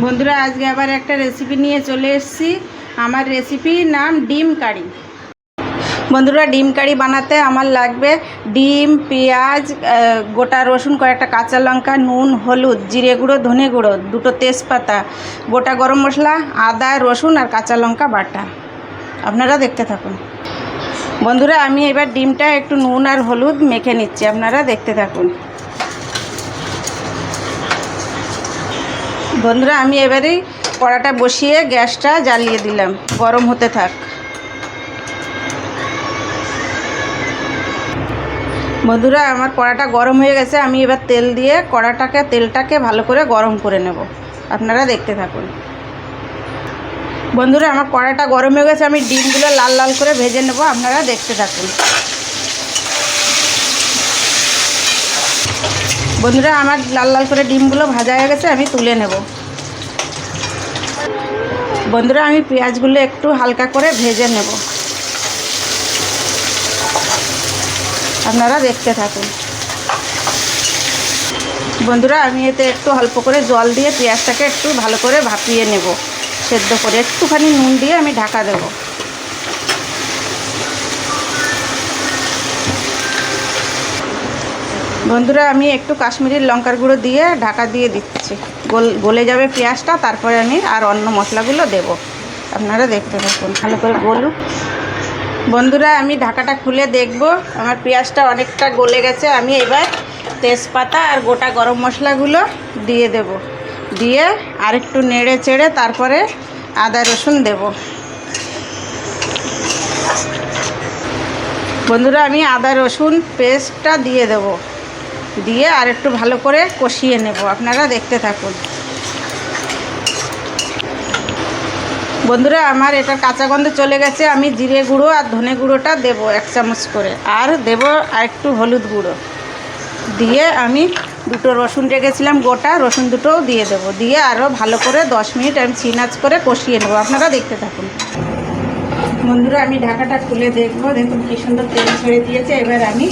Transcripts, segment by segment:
বন্ধুরা আজকে আবার একটা রেসিপি নিয়ে চলে এসেছি। আমার রেসিপির নাম ডিম কারি। বন্ধুরা ডিম কারি বানাতে আমার লাগবে ডিম, পেঁয়াজ, গোটা রসুন, কয়েকটা কাঁচা লঙ্কা, নুন, হলুদ, জিরে গুঁড়ো, ধনে গুঁড়ো, দুটো তেজপাতা, গোটা গরম মশলা, আদা, রসুন আর কাঁচা লঙ্কা বাটা। আপনারা দেখতে থাকুন। বন্ধুরা আমি এবার ডিমটা একটু নুন আর হলুদ মেখে নিচ্ছি, আপনারা দেখতে থাকুন। বন্ধুরা আমি এবারেই কড়াটা বসিয়ে গ্যাসটা জ্বালিয়ে দিলাম, গরম হতে থাক। বন্ধুরা আমার কড়াটা গরম হয়ে গেছে, আমি এবার তেল দিয়ে তেলটাকে ভালো করে গরম করে নেব। আপনারা দেখতে থাকুন। বন্ধুরা আমার কড়াটা গরম হয়ে গেছে, আমি ডিমগুলো লাল লাল করে ভেজে নেব। আপনারা দেখতে থাকুন। বন্ধুরা আমার লাল লাল করে ডিমগুলো ভাজা হয়ে গেছে, আমি তুলে নেব। বন্ধুরা আমি পেঁয়াজগুলো একটু হালকা করে ভেজে নেব। আপনারা দেখতে থাকুন। বন্ধুরা আমি এতে একটু অল্প করে জল দিয়ে পেঁয়াজটাকে একটু ভালো করে ভাপিয়ে নেব, সেদ্ধ করে। একটুখানি নুন দিয়ে আমি ঢাকা দেব। বন্ধুরা আমি একটু কাশ্মীরি লঙ্কার গুঁড়ো দিয়ে ঢাকা দিয়ে দিচ্ছি। গলে যাবে পেঁয়াজটা, তারপরে আমি আর অন্য মশলাগুলো দেব। আপনারা দেখতে থাকুন। ভালো করে গলুক। বন্ধুরা আমি ঢাকাটা খুলে দেখব, আমার পেঁয়াজটা অনেকটা গলে গেছে। আমি এবার তেজপাতা আর গোটা গরম মশলাগুলো দিয়ে দেব। দিয়ে আরেকটু নেড়ে চেড়ে তারপরে আদা রসুন দেব। বন্ধুরা আমি আদা রসুন পেস্টটা দিয়ে দেব, দিয়ে আর একটু ভালো করে কষিয়ে নেব। আপনারা দেখতে থাকুন। বন্ধুরা আমার এটা কাঁচা গন্ধ চলে গেছে। আমি জিরে গুঁড়ো আর ধনে গুঁড়োটা দেব 1 চামচ করে, আর দেব আর একটু হলুদ গুঁড়ো। দিয়ে আমি দুটো রসুন রেখেছিলাম, গোটা রসুন দুটোও দিয়ে দেব। দিয়ে আরও ভালো করে 10 মিনিট আমি সিনাজ করে কষিয়ে নেব। আপনারা দেখতে থাকুন। বন্ধুরা আমি ঢাকাটা খুলে দেখব, দেখুন কী সুন্দর তেল ছেড়ে দিয়েছে। এবার আমি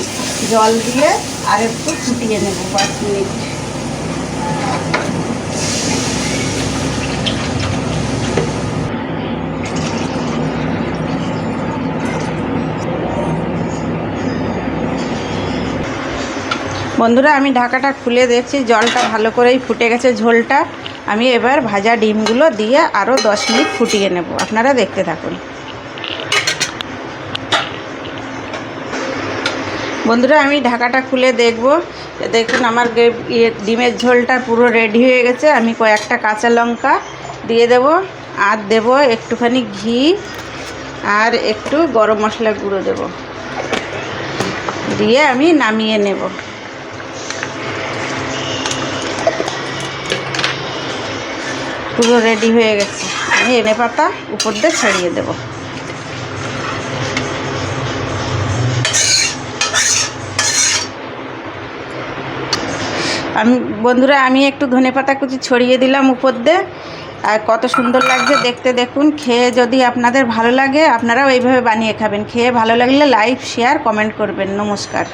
জল দিয়ে আর একটু ফুটিয়ে নেব 5 মিনিট। বন্ধুরা আমি ঢাকাটা খুলে দেখছি, জলটা ভালো করেই ফুটে গেছে, ঝোলটা। আমি এবার ভাজা ডিমগুলো দিয়ে আরও 10 মিনিট ফুটিয়ে নেব। আপনারা দেখতে থাকুন। বন্ধুরা আমি ঢাকাটা খুলে দেখব, দেখুন আমার ডিমের ঝোলটা পুরো রেডি হয়ে গেছে। আমি কয়েকটা কাঁচা লঙ্কা দিয়ে দেব, আর দেব একটুখানি ঘি আর একটু গরম মশলা গুঁড়ো দেব। দিয়ে আমি নামিয়ে নেব। পুরো রেডি হয়ে গেছে। আমি ধনে পাতা উপর দিয়ে ছড়িয়ে দেব। বন্ধুরা আমি একটু ধনেপাতা কুচি ছড়িয়ে দিলাম উপর দিয়ে, আর কত সুন্দর লাগছে দেখতে। দেখুন, খেয়ে যদি আপনাদের ভালো লাগে আপনারাও এইভাবে বানিয়ে খাবেন। খেয়ে ভালো লাগলে লাইক, শেয়ার, কমেন্ট করবেন। নমস্কার।